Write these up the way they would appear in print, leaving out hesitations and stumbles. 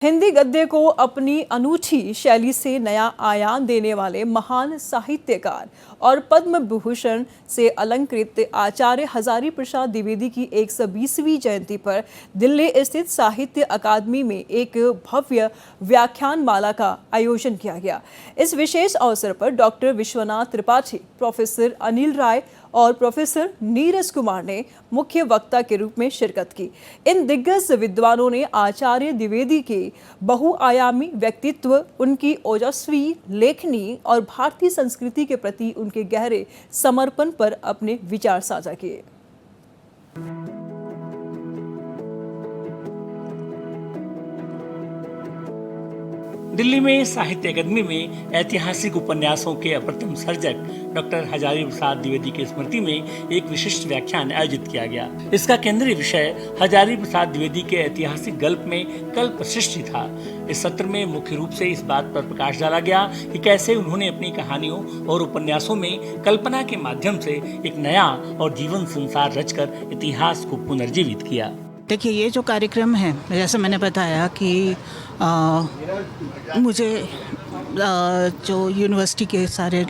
हिंदी गद्य को अपनी अनूठी शैली से नया आयाम देने वाले महान साहित्यकार और पद्म विभूषण से अलंकृत आचार्य हजारी प्रसाद द्विवेदी की 120वीं जयंती पर दिल्ली स्थित साहित्य अकादमी में एक भव्य व्याख्यान माला का आयोजन किया गया। इस विशेष अवसर पर डॉक्टर विश्वनाथ त्रिपाठी, प्रोफेसर अनिल राय और प्रोफेसर नीरज कुमार ने मुख्य वक्ता के रूप में शिरकत की। इन दिग्गज विद्वानों ने आचार्य द्विवेदी के बहुआयामी व्यक्तित्व, उनकी ओजस्वी लेखनी और भारतीय संस्कृति के प्रति उनके गहरे समर्पण पर अपने विचार साझा किए। दिल्ली में साहित्य अकादमी में ऐतिहासिक उपन्यासों के अप्रतिम सर्जक डॉक्टर हजारी प्रसाद द्विवेदी की स्मृति में एक विशिष्ट व्याख्यान आयोजित किया गया। इसका केंद्रीय विषय हजारी प्रसाद द्विवेदी के ऐतिहासिक गल्प में कल्प सृष्टि था। इस सत्र में मुख्य रूप से इस बात पर प्रकाश डाला गया कि कैसे उन्होंने अपनी कहानियों और उपन्यासों में कल्पना के माध्यम से एक नया और जीवन संसार रचकर इतिहास को पुनर्जीवित किया। देखिए, ये जो कार्यक्रम है, जैसे मैंने बताया कि मुझे जो यूनिवर्सिटी के सारे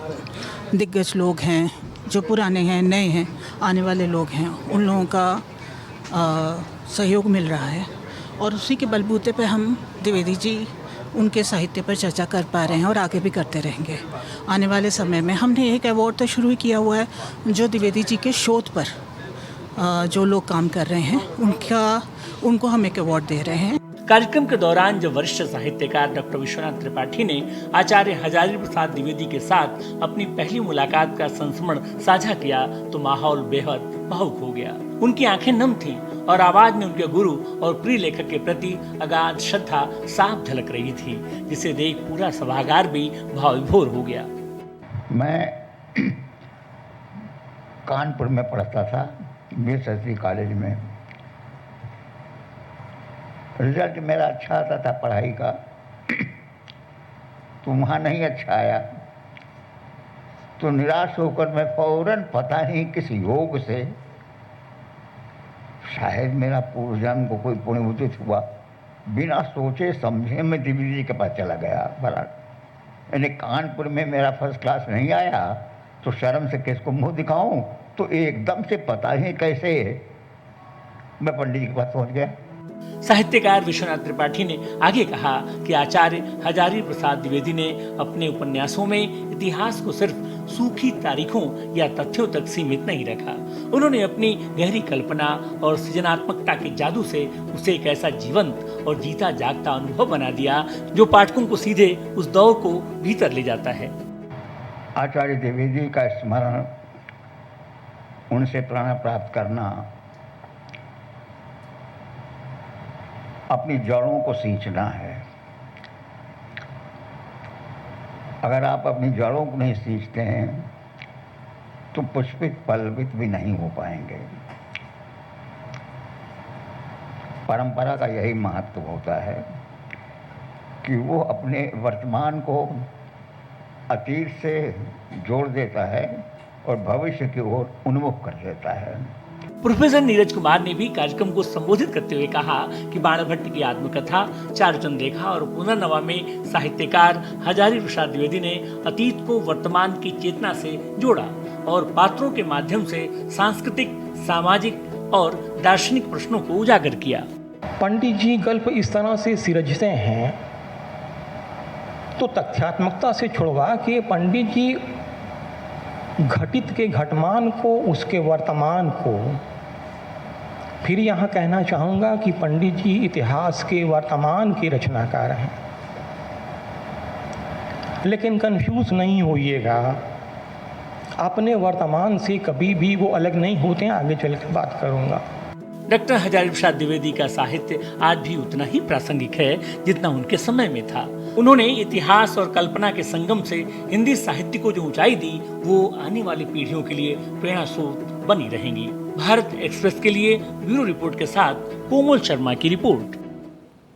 दिग्गज लोग हैं, जो पुराने हैं, नए हैं, आने वाले लोग हैं, उन लोगों का सहयोग मिल रहा है और उसी के बलबूते पे हम द्विवेदी जी उनके साहित्य पर चर्चा कर पा रहे हैं और आगे भी करते रहेंगे। आने वाले समय में हमने एक अवार्ड तो शुरू किया हुआ है जो द्विवेदी जी के शोध पर जो लोग काम कर रहे हैं उनको हम एक अवार्ड दे रहे हैं। कार्यक्रम के दौरान जब वरिष्ठ साहित्यकार डॉक्टर विश्वनाथ त्रिपाठी ने आचार्य हजारी प्रसाद द्विवेदी के साथ अपनी पहली मुलाकात का संस्मरण साझा किया तो माहौल बेहद भावुक हो गया। उनकी आंखें नम थीं और आवाज में उनके गुरु और प्रिय लेखक के प्रति अगाध श्रद्धा साफ झलक रही थी, जिसे देख पूरा सभागार भी भावविभोर हो गया। मैं कानपुर में पढ़ता था, बीएसएससी कॉलेज में। रिजल्ट मेरा अच्छा आता था पढ़ाई का, तो वहाँ नहीं अच्छा आया तो निराश होकर मैं फौरन पता नहीं किस योग से, शायद मेरा पूर्व जन्म को कोई पुण्य उदित हुआ, बिना सोचे समझे मैं द्विवेदी जी के पास चला गया। बड़ा यानी कानपुर में मेरा फर्स्ट क्लास नहीं आया तो शर्म से किसको मुंह दिखाऊं, तो एकदम से पता ही कैसे मैं पंडित जी के पास पहुंच गया। साहित्यकार विश्वनाथ त्रिपाठी ने आगे कहा कि आचार्य हजारी प्रसाद द्विवेदी ने अपने उपन्यासों में इतिहास को सिर्फ सूखी तारीखों या तथ्यों तक सीमित नहीं रखा। उन्होंने अपनी गहरी कल्पना और सृजनात्मकता के जादू से उसे एक ऐसा जीवंत और जीता जागता अनुभव बना दिया जो पाठकों को सीधे उस दौर को भीतर ले जाता है। आचार्य द्विवेदी का स्मरण, उनसे प्रेरणा प्राप्त करना, अपनी जड़ों को सींचना है। अगर आप अपनी जड़ों को नहीं सींचते हैं तो पुष्पित पल्लवित भी नहीं हो पाएंगे। परंपरा का यही महत्व होता है कि वो अपने वर्तमान को अतीत से जोड़ देता है और भविष्य की ओर उन्मुख कर देता है। प्रोफेसर नीरज कुमार ने भी कार्यक्रम को संबोधित करते हुए कहा कि बाणभट्ट की आत्मकथा, चारुचंद रेखा और पुनर्नवा में साहित्यकार हजारी प्रसाद द्विवेदी ने अतीत को वर्तमान की चेतना से जोड़ा और पात्रों के माध्यम से सांस्कृतिक, सामाजिक और दार्शनिक प्रश्नों को उजागर किया। पंडित जी गल्प इस तरह से सिरजते हैं तो तथ्यात्मकता से छुड़वा के पंडित जी घटित के घटमान को, उसके वर्तमान को, फिर यहाँ कहना चाहूँगा कि पंडित जी इतिहास के वर्तमान के रचनाकार हैं। लेकिन कंफ्यूज नहीं होइएगा, अपने वर्तमान से कभी भी वो अलग नहीं होते हैं। आगे चल के बात करूँगा। डॉक्टर हजारी प्रसाद द्विवेदी का साहित्य आज भी उतना ही प्रासंगिक है जितना उनके समय में था। उन्होंने इतिहास और कल्पना के संगम से हिंदी साहित्य को जो ऊंचाई दी, वो आने वाली पीढ़ियों के लिए प्रेरणा स्रोत बनी रहेंगी। भारत एक्सप्रेस के लिए ब्यूरो रिपोर्ट के साथ कोमल शर्मा की रिपोर्ट।